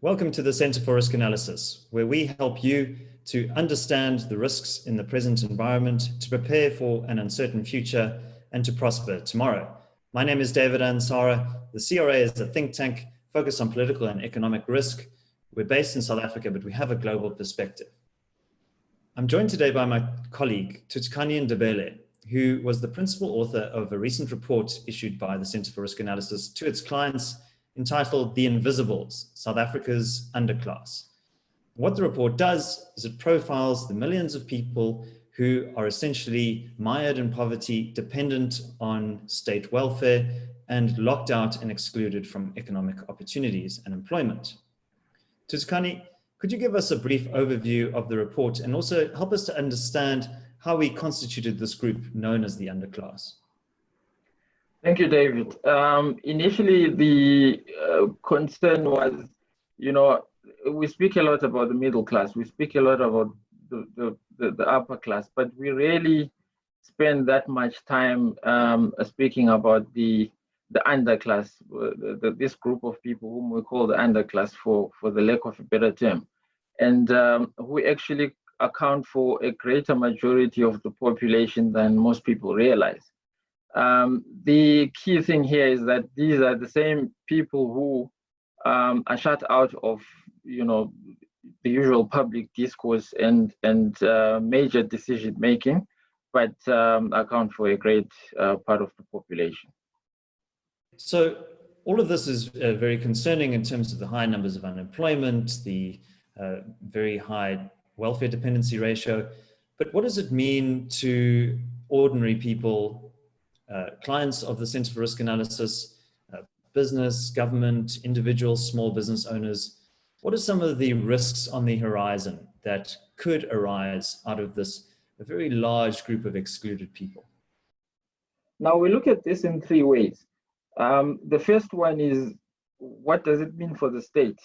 Welcome to the Centre for Risk Analysis, where we help you to understand the risks in the present environment, to prepare for an uncertain future, and to prosper tomorrow. My name is David Ansara. The CRA is a think tank focused on political and economic risk. We're based in South Africa, but we have a global perspective. I'm joined today by my colleague, Thuthukani Ndebele, who was the principal author of a recent report issued by the Centre for Risk Analysis to its clients entitled The Invisibles, South Africa's Underclass. What the report does is it profiles the millions of people who are essentially mired in poverty, dependent on state welfare, and locked out and excluded from economic opportunities and employment. Thuthukani, could you give us a brief overview of the report and also help us to understand how we constituted this group known as the underclass? Thank you, David. Initially, the concern was, we speak a lot about the middle class, we speak a lot about the upper class, but we rarely spend that much time speaking about the underclass, this group of people whom we call the underclass for the lack of a better term, and who actually account for a greater majority of the population than most people realize. The key thing here is that these are the same people who are shut out of, the usual public discourse and major decision making, but account for a great part of the population. So all of this is very concerning in terms of the high numbers of unemployment, the very high welfare dependency ratio. But what does it mean to ordinary people, clients of the Centre for Risk Analysis, business, government, individuals, small business owners? What are some of the risks on the horizon that could arise out of this a very large group of excluded people? Now we look at this in three ways. The first one is, what does it mean for the state?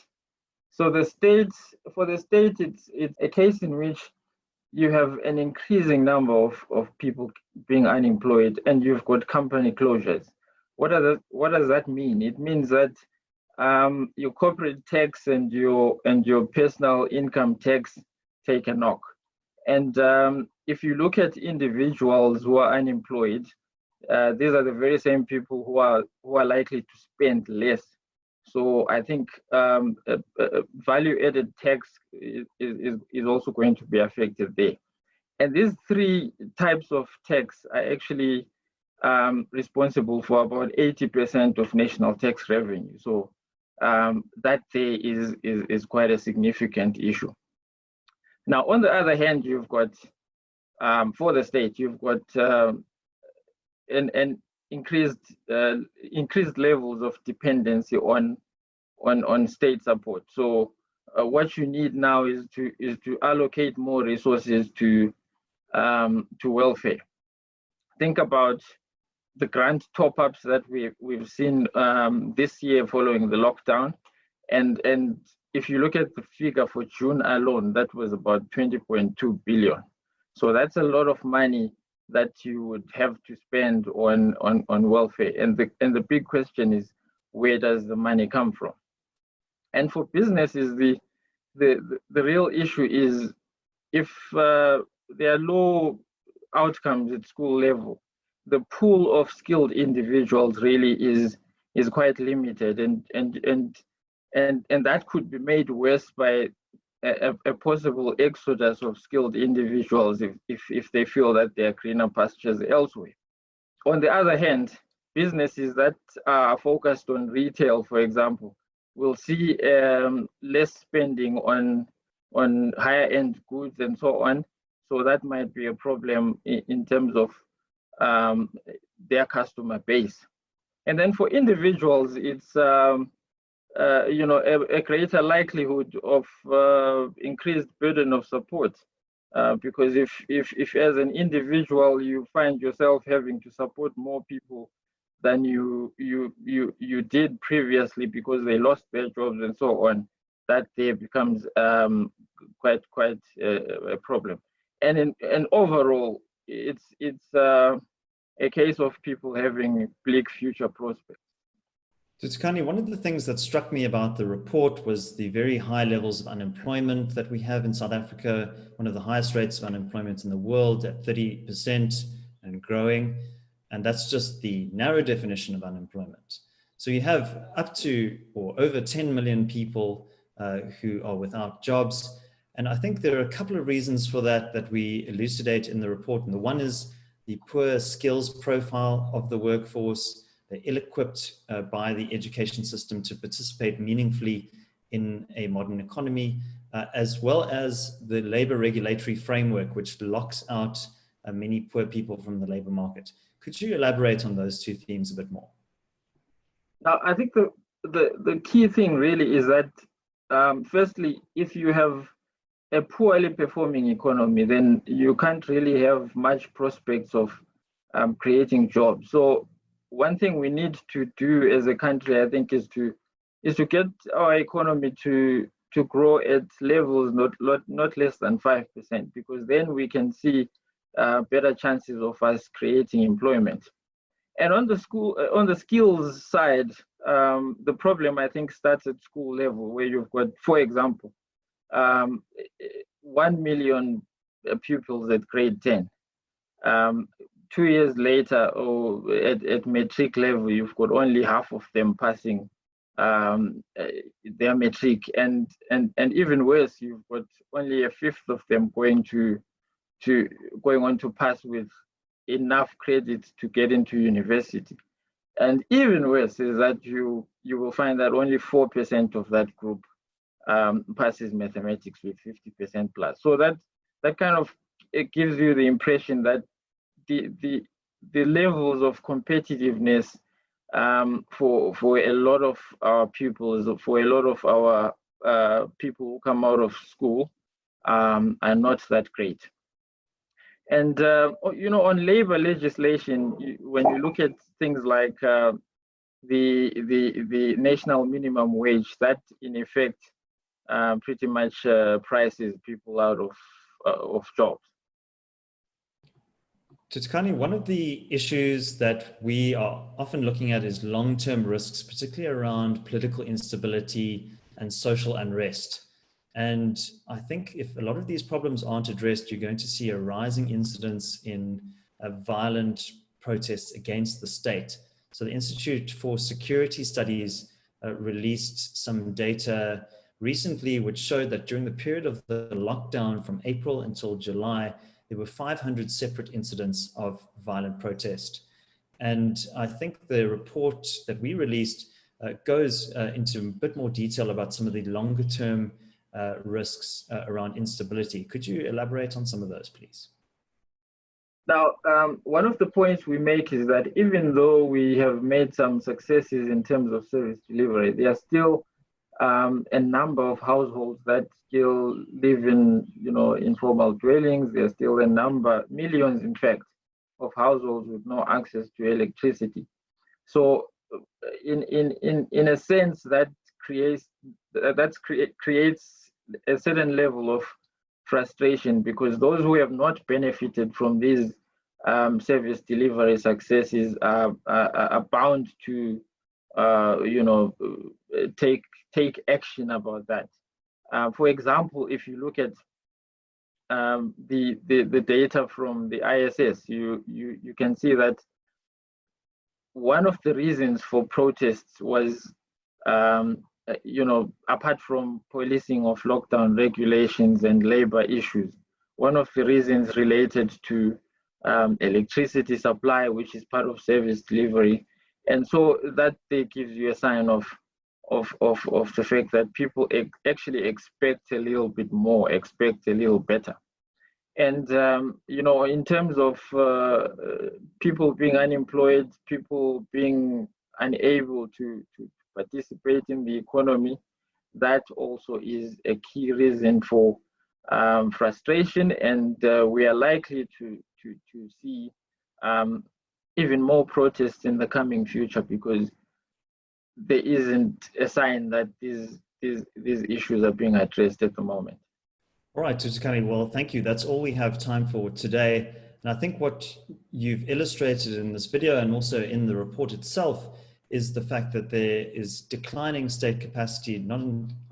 So for the state, it's a case in which you have an increasing number of people being unemployed, and you've got company closures. What does that mean? It means that your corporate tax and your personal income tax take a knock. And if you look at individuals who are unemployed, these are the very same people who are likely to spend less. So I think value-added tax is also going to be affected there. And these three types of tax are actually responsible for about 80% of national tax revenue. So that there is quite a significant issue. Now, on the other hand, you've got, for the state, you've got an increased levels of dependency on state support. So what you need now is to allocate more resources to welfare. Think about the grant top-ups that we've seen this year following the lockdown, and if you look at the figure for June alone, that was about 20.2 billion. So that's a lot of money that you would have to spend on welfare. And the big question is, where does the money come from? And for businesses, the real issue is, if there are low outcomes at school level, the pool of skilled individuals really is quite limited, and that could be made worse by a possible exodus of skilled individuals if they feel that there are greener pastures elsewhere. On the other hand, businesses that are focused on retail, for example, will see less spending on higher end goods and so on. So that might be a problem in terms of their customer base. And then for individuals, it's a greater likelihood of increased burden of support, because if as an individual you find yourself having to support more people than you did previously because they lost their jobs and so on, that there becomes quite a problem. And overall, it's a case of people having bleak future prospects. Thuthukani, one of the things that struck me about the report was the very high levels of unemployment that we have in South Africa, one of the highest rates of unemployment in the world at 30% and growing. And that's just the narrow definition of unemployment. So you have up to or over 10 million people who are without jobs. And I think there are a couple of reasons for that that we elucidate in the report. And the one is the poor skills profile of the workforce. They're ill-equipped by the education system to participate meaningfully in a modern economy, as well as the labor regulatory framework, which locks out many poor people from the labor market. Could you elaborate on those two themes a bit more? Now, I think the key thing really is that, firstly, if you have a poorly performing economy, then you can't really have much prospects of creating jobs. So one thing we need to do as a country, I think, is to get our economy to grow at levels not less than 5%, because then we can see better chances of us creating employment. And on the skills side, the problem, I think, starts at school level, where you've got, for example, 1 million pupils at grade 10. 2 years later, or at matric level, you've got only half of them passing their matric, and even worse, you've got only a fifth of them going on to pass with enough credit to get into university. And even worse is that you will find that only 4% of that group passes mathematics with 50% plus. So that kind of, it gives you the impression that the levels of competitiveness for a lot of our pupils, for a lot of our people who come out of school, are not that great. And on labor legislation, when you look at things like the national minimum wage, that in effect pretty much prices people out of jobs. Thuthukani, one of the issues that we are often looking at is long-term risks, particularly around political instability and social unrest. And I think if a lot of these problems aren't addressed, you're going to see a rising incidence in violent protests against the state. So the Institute for Security Studies released some data recently, which showed that during the period of the lockdown from April until July, there were 500 separate incidents of violent protest. And I think the report that we released goes into a bit more detail about some of the longer term risks around instability. Could you elaborate on some of those, please? Now, one of the points we make is that even though we have made some successes in terms of service delivery, there are still a number of households that still live in, informal dwellings. There's still a number, millions, in fact, of households with no access to electricity. So, in a sense, that creates a certain level of frustration, because those who have not benefited from these service delivery successes are bound to, take action about that. For example, if you look at the data from the ISS, you can see that one of the reasons for protests was, apart from policing of lockdown regulations and labor issues, one of the reasons related to electricity supply, which is part of service delivery. And so that gives you a sign of the fact that people actually expect a little bit more, expect a little better. And, in terms of people being unemployed, people being unable to participate in the economy, that also is a key reason for frustration. And we are likely to see even more protests in the coming future, because there isn't a sign that these issues are being addressed at the moment. All right, Thuthukani, well, thank you. That's all we have time for today. And I think what you've illustrated in this video and also in the report itself is the fact that there is declining state capacity, not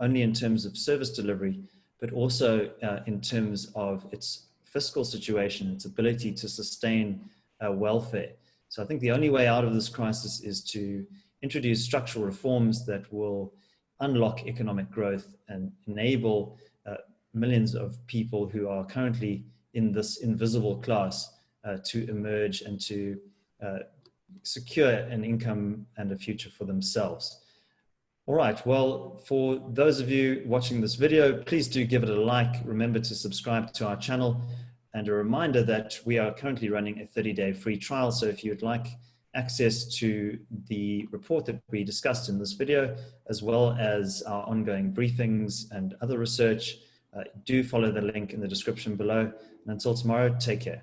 only in terms of service delivery, but also in terms of its fiscal situation, its ability to sustain welfare. So I think the only way out of this crisis is to introduce structural reforms that will unlock economic growth and enable millions of people who are currently in this invisible class to emerge and to secure an income and a future for themselves. All right, well, for those of you watching this video, please do give it a like. Remember to subscribe to our channel, and a reminder that we are currently running a 30-day free trial. So if you'd like access to the report that we discussed in this video, as well as our ongoing briefings and other research, do follow the link in the description below. And until tomorrow, take care.